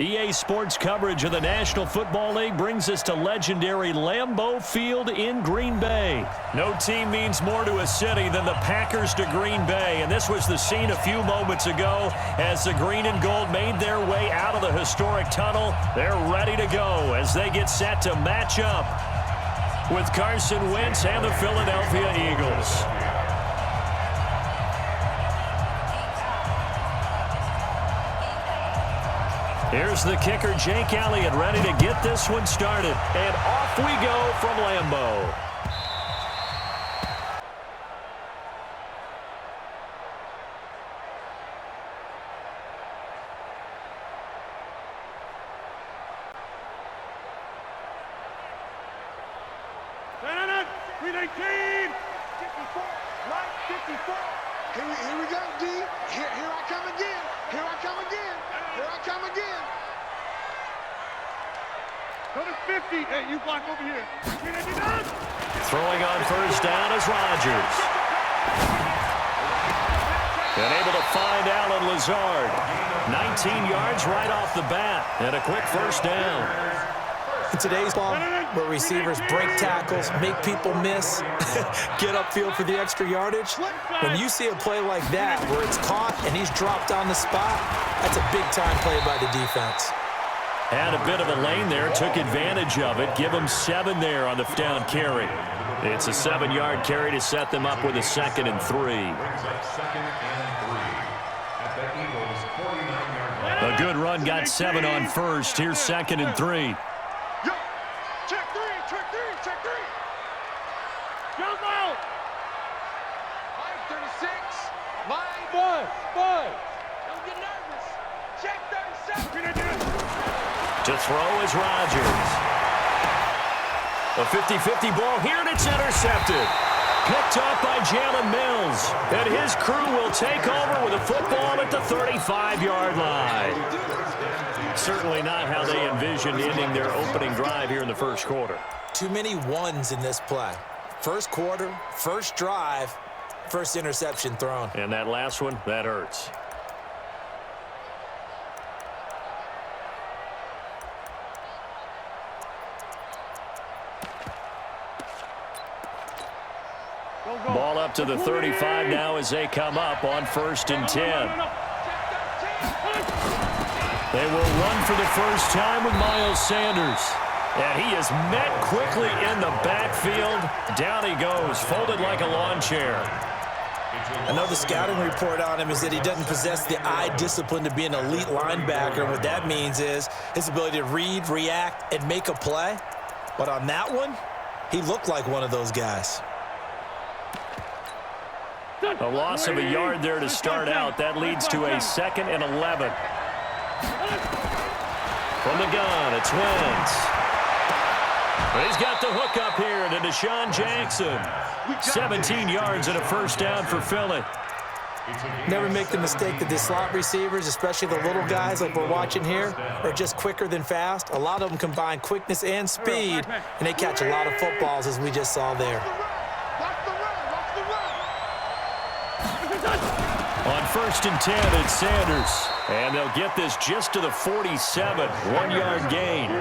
EA Sports coverage of the National Football League brings us to legendary Lambeau Field in Green Bay. No team means more to a city than the Packers to Green Bay, and this was the scene a few moments ago as the green and gold made their way out of the historic tunnel. They're ready to go as they get set to match up with Carson Wentz and the Philadelphia Eagles. Here's the kicker, Jake Elliott, ready to get this one started. And off we go from Lambeau. Here we go, D. Here I come again. Here I come again. Here I come again. Go to 50. Hey, you block over here. Throwing on first down is Rodgers. And able to find Allen Lazard. 19 yards right off the bat. And a quick first down. In today's ball, where receivers break tackles, make people miss, get upfield for the extra yardage, when you see a play like that where it's caught and he's dropped on the spot, that's a big-time play by the defense. Had a bit of a lane there, took advantage of it. Give him 7 there on the down carry. It's a 7-yard carry to set them up with a 2nd and 3. A good run, got 7 on first. Here's 2nd and 3. Check three. Jump out. 536. Line. Five. Don't get nervous. Check 37. To throw is Rodgers. A 50-50 ball here, and it's intercepted. Picked up by Jalen Mills. And his crew will take over with a football at the 35-yard line. Certainly not how they envisioned ending their opening drive here in the first quarter. Too many ones in this play. First quarter, first drive, first interception thrown. And that last one, that hurts. Ball up to the 35 now as they come up on 1st and 10. They will run for the first time with Miles Sanders. And he is met quickly in the backfield. Down he goes, folded like a lawn chair. I know the scouting report on him is that he doesn't possess the eye discipline to be an elite linebacker. What that means is his ability to read, react, and make a play. But on that one, he looked like one of those guys. A loss of a yard there to start out. That leads to a 2nd and 11. From the gun, it's Wentz. He's got the hook up here to Deshaun Jackson. 17 yards and a first down for Philly. Never make the mistake that the slot receivers, especially the little guys like we're watching here, are just quicker than fast. A lot of them combine quickness and speed, and they catch a lot of footballs, as we just saw there. On 1st and 10, it's Sanders. And they'll get this just to the 47. 1-yard gain.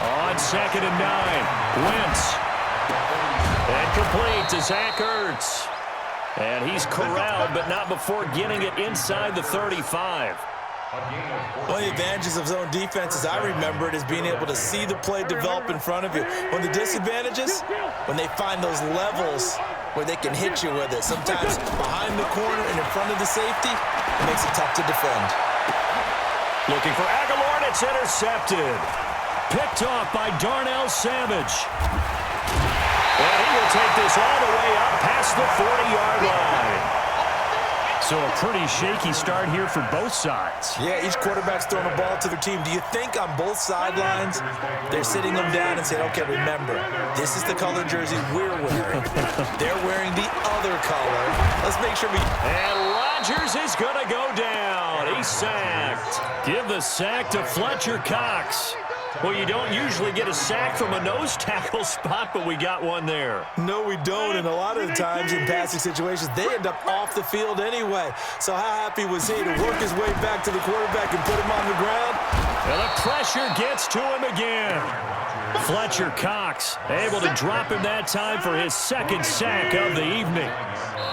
On 2nd and 9, Wentz. And complete to Zach Ertz. And he's corralled, but not before getting it inside the 35. One of the advantages of zone defense, as I remember it, is being able to see the play develop in front of you. One of the disadvantages, when they find those levels where they can hit you with it. Sometimes behind the corner and in front of the safety, it makes it tough to defend. Looking for Aguilar, and it's intercepted. Picked off by Darnell Savage. And he will take this all the way up past the 40-yard line. So a pretty shaky start here for both sides. Yeah, each quarterback's throwing a ball to their team. Do you think on both sidelines they're sitting them down and saying, okay, remember, this is the color jersey we're wearing. They're wearing the other color. Let's make sure we... And Rodgers is going to go down. He's sacked. Give the sack to Fletcher Cox. Well, you don't usually get a sack from a nose tackle spot, but we got one there. No, we don't, and a lot of the times in passing situations, they end up off the field anyway. So how happy was he to work his way back to the quarterback and put him on the ground? And the pressure gets to him again. Fletcher Cox able to drop him that time for his second sack of the evening.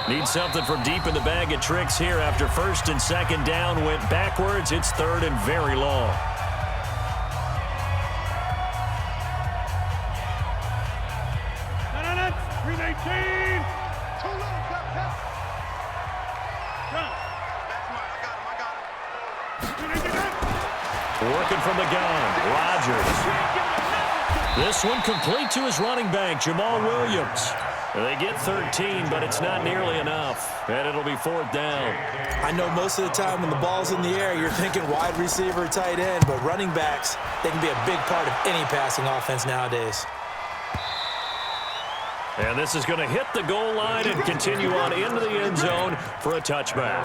Need something from deep in the bag of tricks here after first and second down went backwards. It's third and very long. Working from the gun, Rodgers. This one complete to his running back, Jamal Williams. They get 13, but it's not nearly enough, and it'll be fourth down. I know most of the time when the ball's in the air, you're thinking wide receiver, tight end, but running backs, they can be a big part of any passing offense nowadays. And this is going to hit the goal line and continue on into the end zone for a touchback.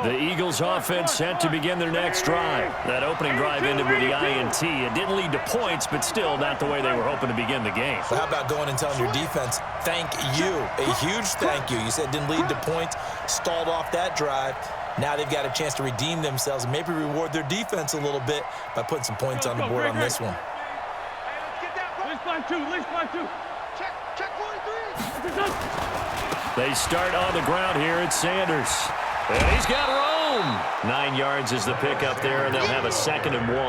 The Eagles offense set to begin their next drive. That opening drive ended with the INT. It didn't lead to points, but still not the way they were hoping to begin the game. Well, how about going and telling your defense, thank you, a huge thank you. You said it didn't lead to points, stalled off that drive. Now they've got a chance to redeem themselves and maybe reward their defense a little bit by putting some points on the board on this one. Check 43. They start on the ground here at Sanders. And he's got room. 9 yards is the pickup there, and they'll have a 2nd and 1.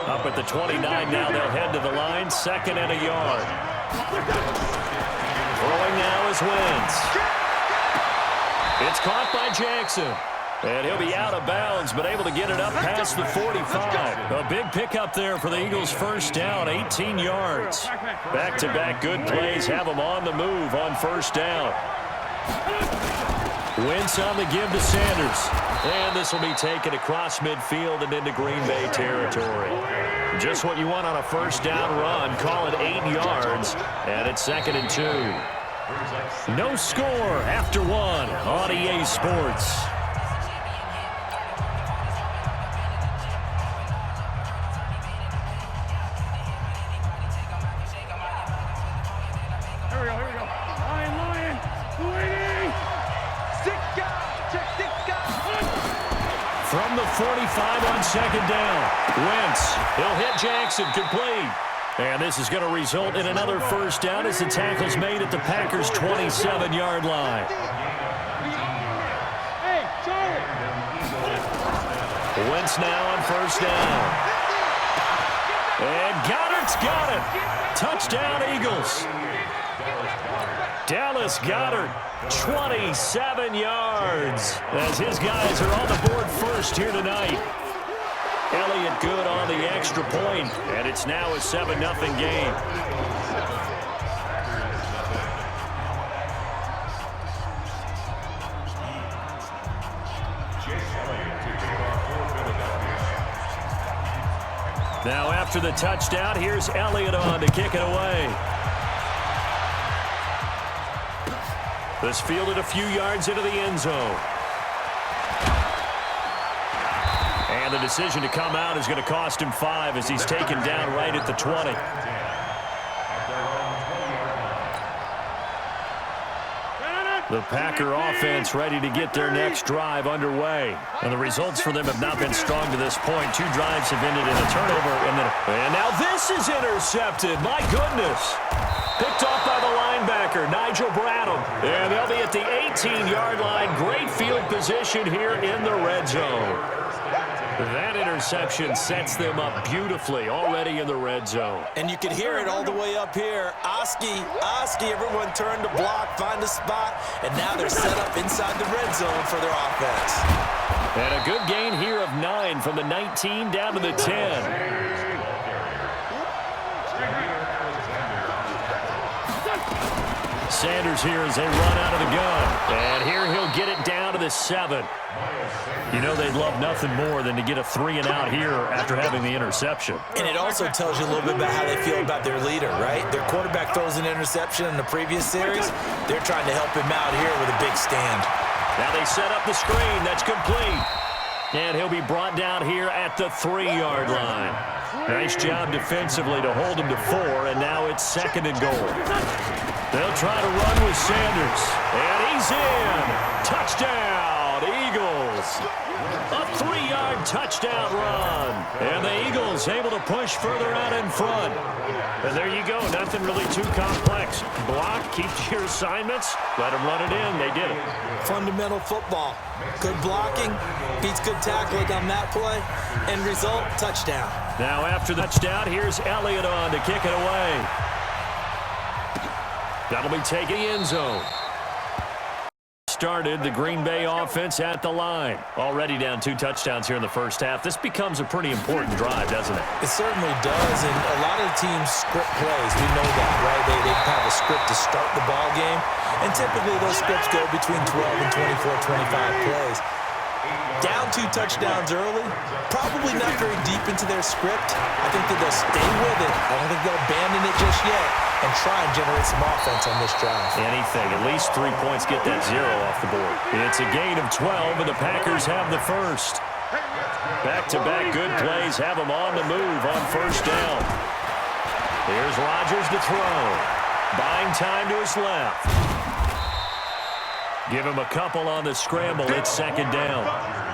Up at the 29 now, they'll head to the line, 2nd and a yard. Throwing now is Wentz. It's caught by Jackson. And he'll be out of bounds, but able to get it up past the 45. A big pickup there for the Eagles' first down, 18 yards. Back-to-back good plays have them on the move on first down. Wentz on the give to Sanders. And this will be taken across midfield and into Green Bay territory. Just what you want on a first down run. Call it 8 yards. And it's 2nd and 2. No score after 1 on EA Sports. From the 45 on 2nd down. Wentz, he'll hit Jackson, complete. And this is going to result in another first down as the tackle's made at the Packers' 27-yard line. Wentz now on first down. And Goddard's got it. Touchdown, Eagles. Dallas Goedert, 27 yards, as his guys are on the board first here tonight. Elliott good on the extra point, and it's now a 7-0 game. Now after the touchdown, here's Elliott on to kick it away. This fielded a few yards into the end zone. And the decision to come out is going to cost him 5 as he's taken down right at the 20. The Packer offense ready to get their next drive underway. And the results for them have not been strong to this point. 2 drives have ended in a turnover. And now this is intercepted. My goodness. Picked off by the linebacker, Nigel Bradham. And they'll be at the 18-yard line. Great field position here in the red zone. That interception sets them up beautifully already in the red zone. And you can hear it all the way up here. Oski, everyone turned to block, find a spot, and now they're set up inside the red zone for their offense. And a good gain here of 9 from the 19 down to the 10. Sanders here as they run out of the gun. And here he'll get it down to the 7. You know they'd love nothing more than to get a 3-and-out here after having the interception. And it also tells you a little bit about how they feel about their leader, right? Their quarterback throws an interception in the previous series. They're trying to help him out here with a big stand. Now they set up the screen. That's complete. And he'll be brought down here at the 3-yard line. Nice job defensively to hold him to 4, and now it's 2nd and goal. They'll try to run with Sanders. And he's in. Touchdown, Eagles. A 3-yard touchdown run. And the Eagles able to push further out in front. And there you go. Nothing really too complex. Block, keep to your assignments, let them run it in. They did it. Fundamental football. Good blocking, beats good tackling on that play. End result, touchdown. Now after the touchdown, here's Elliott on to kick it away. That'll be taking the end zone. Started the Green Bay offense at the line. Already down 2 touchdowns here in the first half. This becomes a pretty important drive, doesn't it? It certainly does, and a lot of the teams script plays. We know that, right? They have a script to start the ball game, and typically those scripts go between 12 and 24, 25 plays. Down 2 touchdowns early, probably not very deep into their script. I think that they'll stay with it. I don't think they'll abandon it just yet and try and generate some offense on this drive. Anything. At least 3 points, get that 0 off the board. It's a gain of 12, and the Packers have the first. Back-to-back good plays have them on the move on first down. Here's Rodgers to throw. Buying time to his left. Give him a couple on the scramble. It's 2nd down.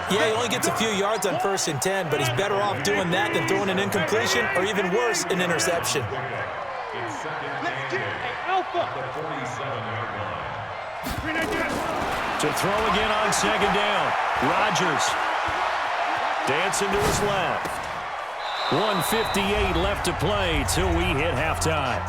Yeah, he only gets a few yards on 1st and 10, but he's better off doing that than throwing an incompletion or even worse, an interception. To throw again on 2nd down. Rodgers dancing to his left. 1:58 left to play till we hit halftime.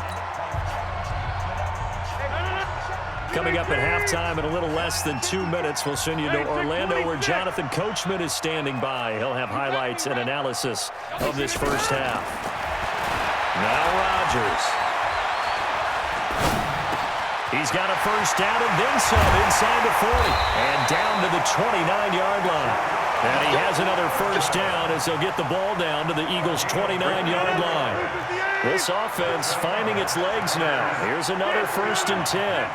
Coming up at halftime in a little less than 2 minutes, we'll send you to Orlando where Jonathan Coachman is standing by. He'll have highlights and analysis of this first half. Now Rodgers. He's got a first down and then some inside the 40 and down to the 29-yard line. And he has another first down as they'll get the ball down to the Eagles' 29-yard line. This offense finding its legs now. Here's another 1st and 10.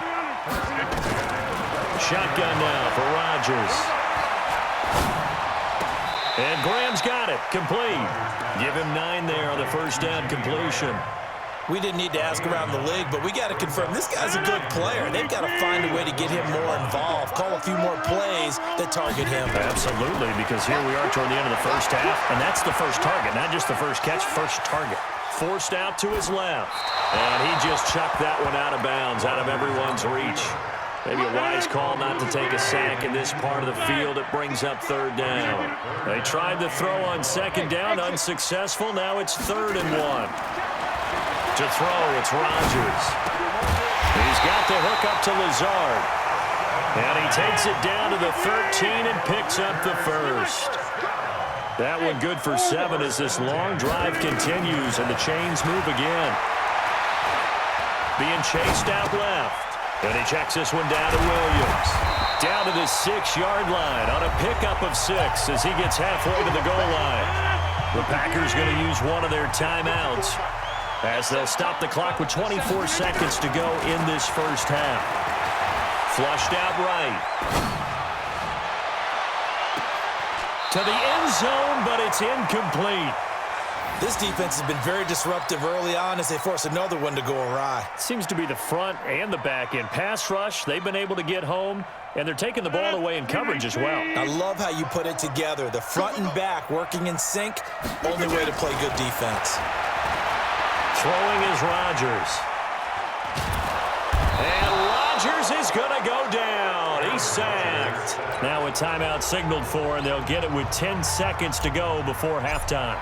Shotgun now for Rodgers. And Graham's got it. Complete. Give him 9 there on the first down completion. We didn't need to ask around the league, but we got to confirm this guy's a good player. They've got to find a way to get him more involved, call a few more plays that target him. Absolutely, because here we are toward the end of the first half, and that's the first target, not just the first catch, first target. Forced out to his left, and he just chucked that one out of bounds, out of everyone's reach. Maybe a wise call not to take a sack in this part of the field. It brings up 3rd down. They tried to throw on 2nd down, unsuccessful. Now it's 3rd and 1. To throw, it's Rodgers. He's got the hook up to Lazard. And he takes it down to the 13 and picks up the first. That one good for 7 as this long drive continues and the chains move again. Being chased out left. And he checks this one down to Williams. Down to the 6-yard line on a pickup of 6 as he gets halfway to the goal line. The Packers going to use one of their timeouts as they'll stop the clock with 24 seconds to go in this first half. Flushed out right. To the end zone, but it's incomplete. This defense has been very disruptive early on as they force another one to go awry. Seems to be the front and the back end. Pass rush, they've been able to get home, and they're taking the ball away in coverage as well. I love how you put it together. The front and back working in sync, only way to play good defense. Throwing is Rodgers. And Rodgers is going to go down. He's sacked. Now a timeout signaled for, and they'll get it with 10 seconds to go before halftime.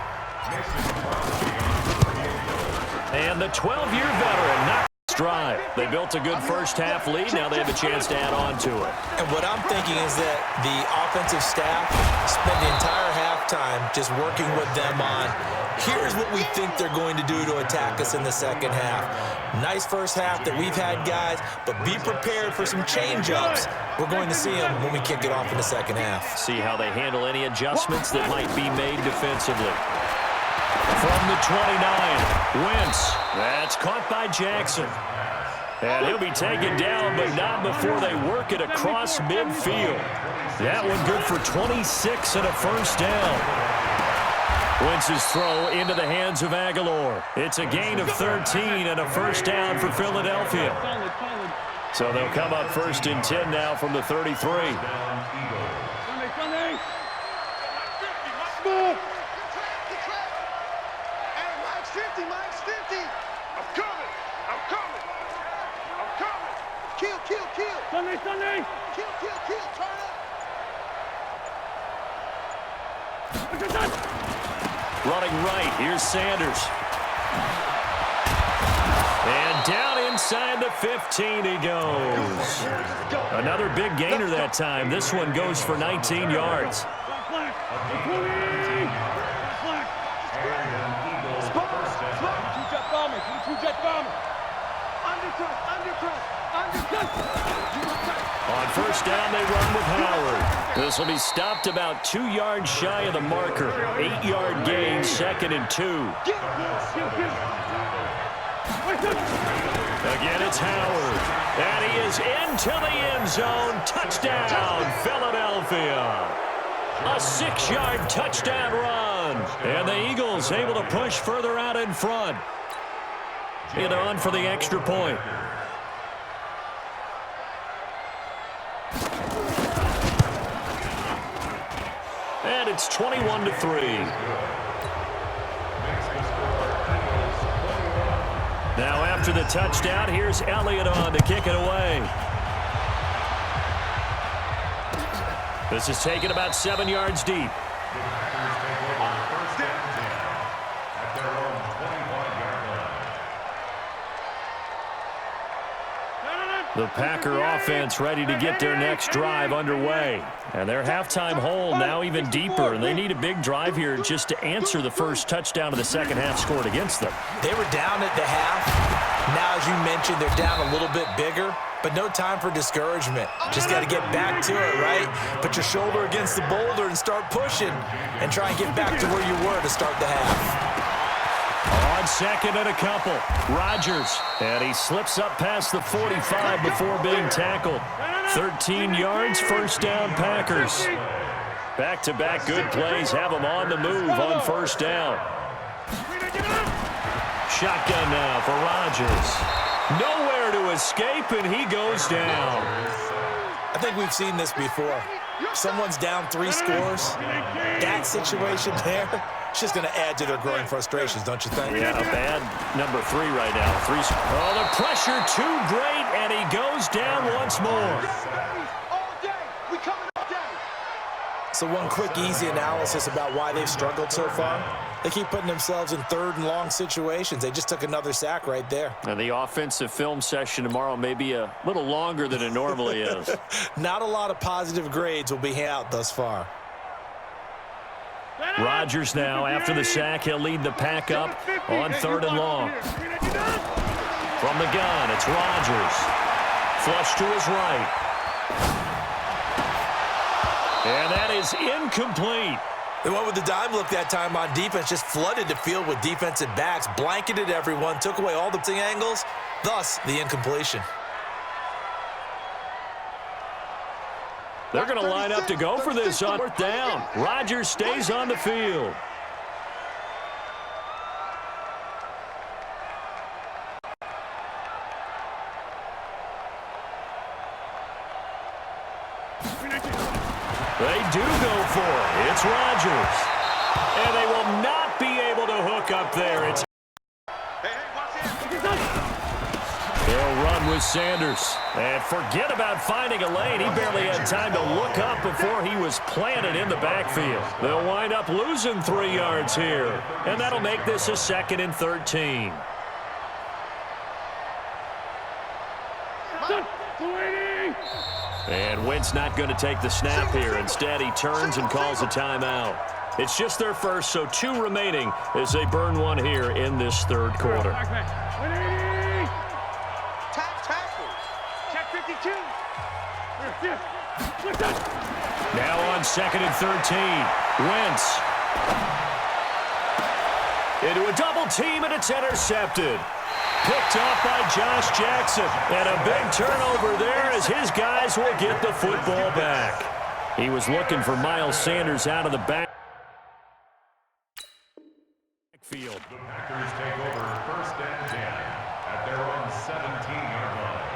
And the 12-year veteran knocks drive. They built a good first half lead. Now they have a chance to add on to it. And what I'm thinking is that the offensive staff spent the entire halftime just working with them on, here's what we think they're going to do to attack us in the second half. Nice first half that we've had, guys, but be prepared for some change-ups. We're going to see them when we kick it off in the second half. See how they handle any adjustments that might be made defensively. From the 29, Wentz. That's caught by Jackson. And he'll be taken down, but not before they work it across midfield. That one good for 26 and a first down. Wentz's throw into the hands of Aguilar. It's a gain of 13 and a first down for Philadelphia. So they'll come up first and 10 now from the 33. Sunday! Kill, turn up. Running right, here's Sanders. And down inside the 15 he goes. Another big gainer that time. This one goes for 19 yards. On first down, they run with Howard. This will be stopped about 2 yards shy of the marker. 8-yard gain, 2nd and 2. Again, it's Howard. And he is into the end zone. Touchdown, Philadelphia. A 6-yard touchdown run. And the Eagles able to push further out in front. Get on for the extra point. And it's 21-3. Now after the touchdown, here's Elliott on to kick it away. This is taken about 7 yards deep. The Packer offense ready to get their next drive underway. And their halftime hole now even deeper. And they need a big drive here just to answer the first touchdown of the second half scored against them. They were down at the half. Now, as you mentioned, they're down a little bit bigger. But no time for discouragement. Just got to get back to it, right? Put your shoulder against the boulder and start pushing. And try and get back to where you were to start the half. On second and a couple, Rodgers. And he slips up past the 45 before being tackled. 13 yards, first down Packers. Back-to-back good plays have them on the move on first down. Shotgun now for Rodgers. Nowhere to escape, and he goes down. I think we've seen this before. Someone's down 3 scores. That situation there, it's just going to add to their growing frustrations, don't you think? Yeah, a bad number 3 right now. Oh, the pressure too great, and he goes down once more. So one quick, easy analysis about why they've struggled so far. They keep putting themselves in 3rd and long situations. They just took another sack right there. And the offensive film session tomorrow may be a little longer than it normally is. Not a lot of positive grades will be out thus far. Rodgers now, after the sack, he'll lead the pack up on 3rd and long. From the gun, it's Rodgers. Flush to his right. And that is incomplete. They went with the dime look that time on defense, just flooded the field with defensive backs, blanketed everyone, took away all the angles, thus the incompletion. They're going to line up to go for this on 4th down. Rodgers stays on the field. They do go for it. It's Rodgers. And they will not be able to hook up there. It's They'll run with Sanders. And forget about finding a lane. He barely had time to look up before he was planted in the backfield. They'll wind up losing 3 yards here. And that'll make this a 2nd and 13. And Wentz not going to take the snap here. Instead, he turns and calls a timeout. It's just their first, so 2 remaining as they burn one here in this 3rd quarter. Check 52. Now on 2nd and 13. Wentz. into a double team, and it's intercepted. Picked off by Josh Jackson. And a big turnover there as his guys will get the football back. He was looking for Miles Sanders out of the backfield. The Packers take over 1st and 10 at their own 17-yard line.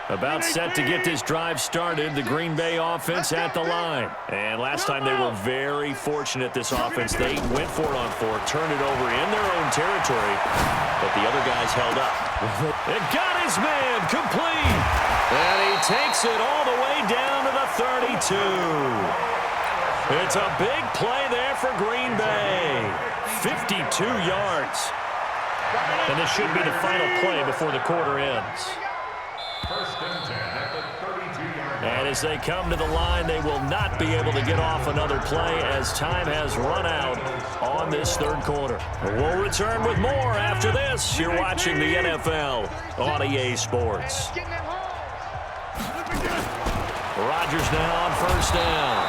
About set to get this drive started, the Green Bay offense at the line. And last time they were very fortunate, this offense. They went for it on 4, turned it over in their own territory, but the other guys held up. It got his man complete, and he takes it all the way down to the 32. It's a big play there for Green Bay. 52 yards. And this should be the final play before the quarter ends. 1st and 10 at the 32-yard line. And as they come to the line, they will not be able to get off another play as time has run out on this 3rd quarter. We'll return with more after this. You're watching the NFL on EA Sports. Rodgers now on 1st down.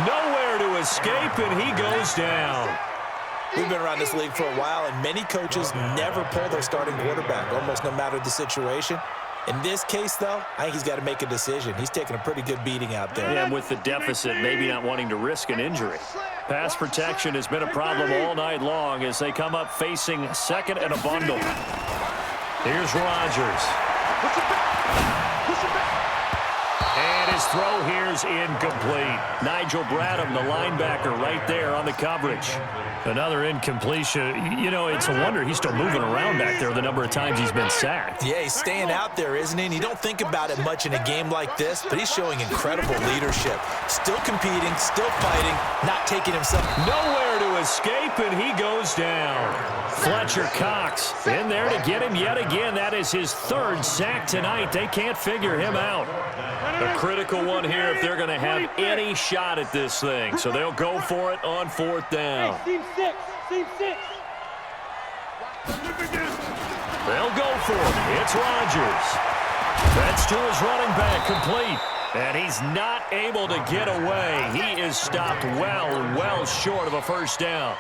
Nowhere to escape, and he goes down. We've been around this league for a while, and many coaches never pull their starting quarterback, almost no matter the situation. In this case, though, I think he's got to make a decision. He's taking a pretty good beating out there. Yeah, and with the deficit, maybe not wanting to risk an injury. Pass protection has been a problem all night long as they come up facing 2nd and a bundle. Here's Rodgers. And his throw here's incomplete. Nigel Bradham, the linebacker, right there on the coverage. Another incompletion. You know, it's a wonder he's still moving around back there the number of times he's been sacked. Yeah, he's staying out there, isn't he? And you don't think about it much in a game like this, but he's showing incredible leadership. Still competing, still fighting, not taking himself. Nowhere to escape, and he goes down. Fletcher Cox in there to get him yet again. That is his 3rd sack tonight. They can't figure him out. A critical one here if they're going to have any shot at this thing. So they'll go for it on 4th down. Team 6. They'll go for it. It's Rodgers. That's to his running back, complete. And he's not able to get away. He is stopped well short of a 1st down.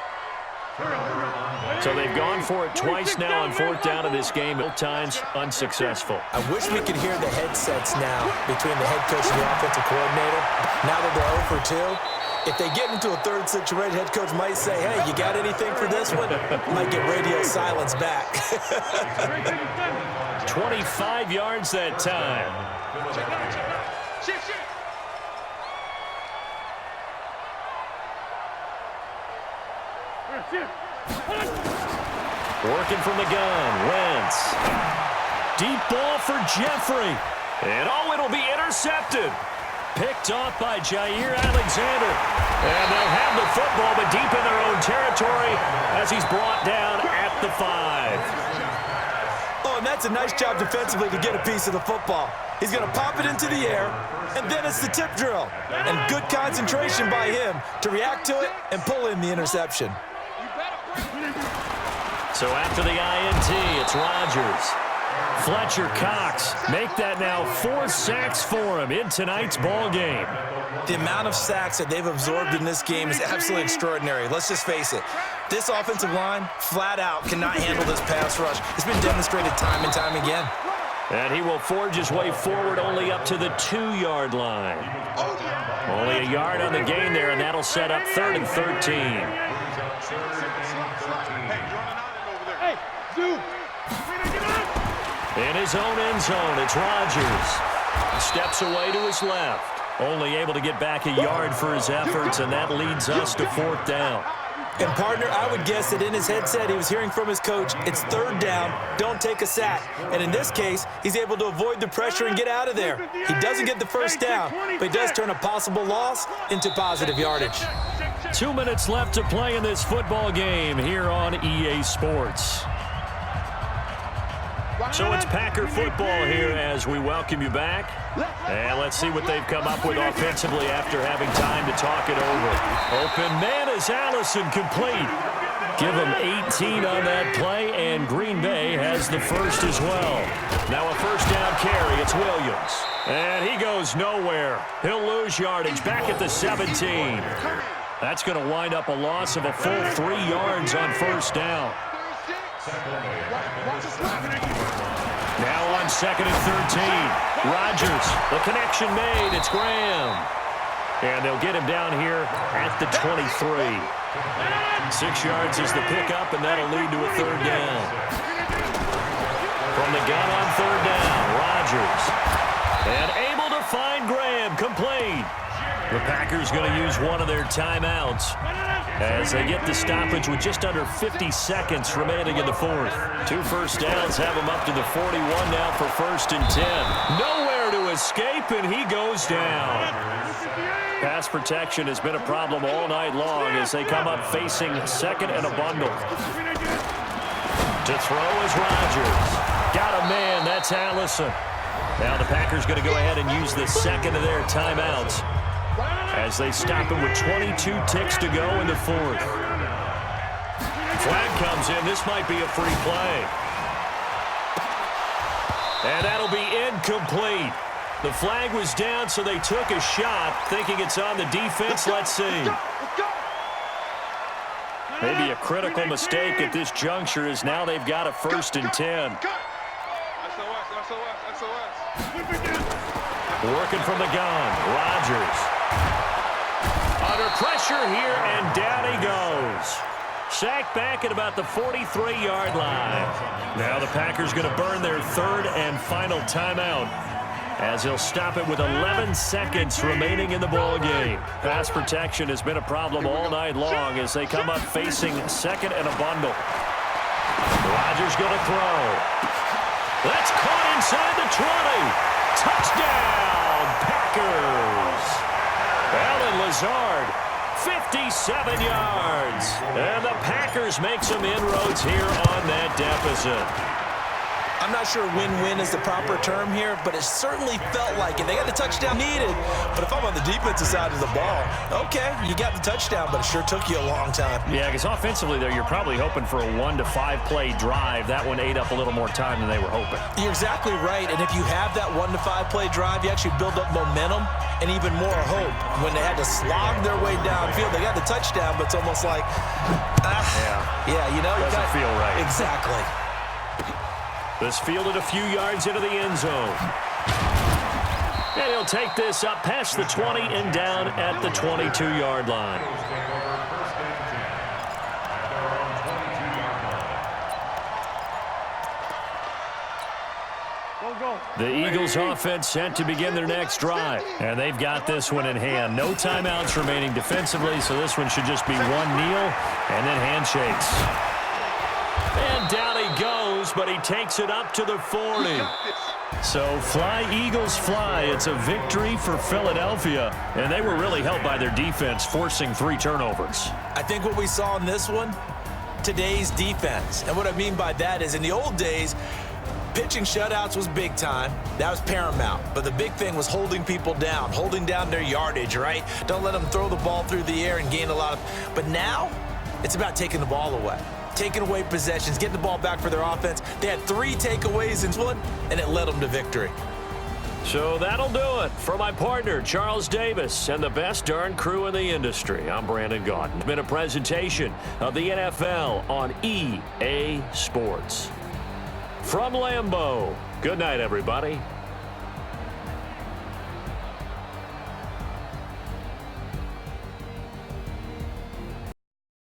So they've gone for it twice now on 4th down in this game. Both times unsuccessful. I wish we could hear the headsets now between the head coach and the offensive coordinator. Now that they're 0 for 2, if they get into a 3rd situation, head coach might say, hey, you got anything for this one? Might get radio silence back. 25 yards that time. Working from the gun, Wentz. Deep ball for Jeffrey. And it'll be intercepted. Picked off by Jair Alexander. And they'll have the football, but deep in their own territory as he's brought down at the 5. Oh, and that's a nice job defensively to get a piece of the football. He's going to pop it into the air, and then it's the tip drill. And good concentration by him to react to it and pull in the interception. So after the INT, it's Rodgers. Fletcher Cox make that now 4 sacks for him in tonight's ball game. The amount of sacks that they've absorbed in this game is absolutely extraordinary. Let's just face it. This offensive line, flat out, cannot handle this pass rush. It's been demonstrated time and time again. And he will forge his way forward only up to the 2-yard line. Only a yard on the gain there, and that'll set up 3rd and 13. In his own end zone, it's Rodgers. Steps away to his left. Only able to get back a yard for his efforts, and that leads us to 4th down. And, partner, I would guess that in his headset he was hearing from his coach, it's 3rd down, don't take a sack. And in this case, he's able to avoid the pressure and get out of there. He doesn't get the 1st down, but he does turn a possible loss into positive yardage. 2 minutes left to play in this football game here on EA Sports. So it's Packer football here as we welcome you back. And let's see what they've come up with offensively after having time to talk it over. Open man is Allison, complete. Give him 18 on that play, and Green Bay has the 1st as well. Now a 1st down carry, it's Williams. And he goes nowhere. He'll lose yardage back at the 17. That's going to wind up a loss of a full 3 yards on first down. Now on 2nd and 13. Rodgers, the connection made. It's Graham. And they'll get him down here at the 23. 6 yards is the pickup, and that'll lead to a 3rd down. From the gun on 3rd down, Rodgers. And able to find Graham, complete. The Packers going to use one of their timeouts as they get the stoppage with just under 50 seconds remaining in the 4th. 2 first downs have them up to the 41 now for 1st and 10. Nowhere to escape, and he goes down. Pass protection has been a problem all night long as they come up facing 2nd and a bundle. To throw is Rodgers. Got a man, that's Allison. Now the Packers going to go ahead and use the 2nd of their timeouts as they stop him with 22 ticks to go in the 4th. Flag comes in. This might be a free play. And that'll be incomplete. The flag was down, so they took a shot, thinking it's on the defense. Let's see. Maybe a critical mistake at this juncture as now they've got a 1st and 10. Working from the gun, Rodgers. Under pressure here, and down he goes. Sacked back at about the 43-yard line. Now the Packers going to burn their 3rd and final timeout as he'll stop it with 11 seconds remaining in the ball game. Pass protection has been a problem all night long as they come up facing 2nd and a bundle. Rodgers going to throw. That's caught inside the 20. Touchdown, Packers. Allen Lazard, 57 yards. And the Packers make some inroads here on that deficit. I'm not sure win-win is the proper term here, but it certainly felt like it. They got the touchdown needed, but if I'm on the defensive side of the ball, okay, you got the touchdown, but it sure took you a long time. Yeah, because offensively, though, you're probably hoping for a 1 to 5 play drive. That one ate up a little more time than they were hoping. You're exactly right, and if you have that 1 to 5 play drive, you actually build up momentum and even more hope. When they had to slog their way downfield, they got the touchdown, but it's almost like, yeah, you know, doesn't feel right. Exactly. This fielded a few yards into the end zone. And he'll take this up past the 20 and down at the 22-yard line. The Eagles offense set to begin their next drive. And they've got this one in hand. No timeouts remaining defensively, so this one should just be one kneel and then handshakes. And down he goes, but he takes it up to the 40. So fly, Eagles, fly. It's a victory for Philadelphia. And they were really helped by their defense, forcing 3 turnovers. I think what we saw in this one, today's defense. And what I mean by that is in the old days, pitching shutouts was big time. That was paramount. But the big thing was holding people down, holding down their yardage, right? Don't let them throw the ball through the air and gain a lot of... But now, it's about taking the ball away. Taking away possessions, getting the ball back for their offense. They had 3 takeaways in one, and it led them to victory. So that'll do it for my partner, Charles Davis, and the best darn crew in the industry. I'm Brandon Gaudin. It's been a presentation of the NFL on EA Sports. From Lambeau, good night, everybody.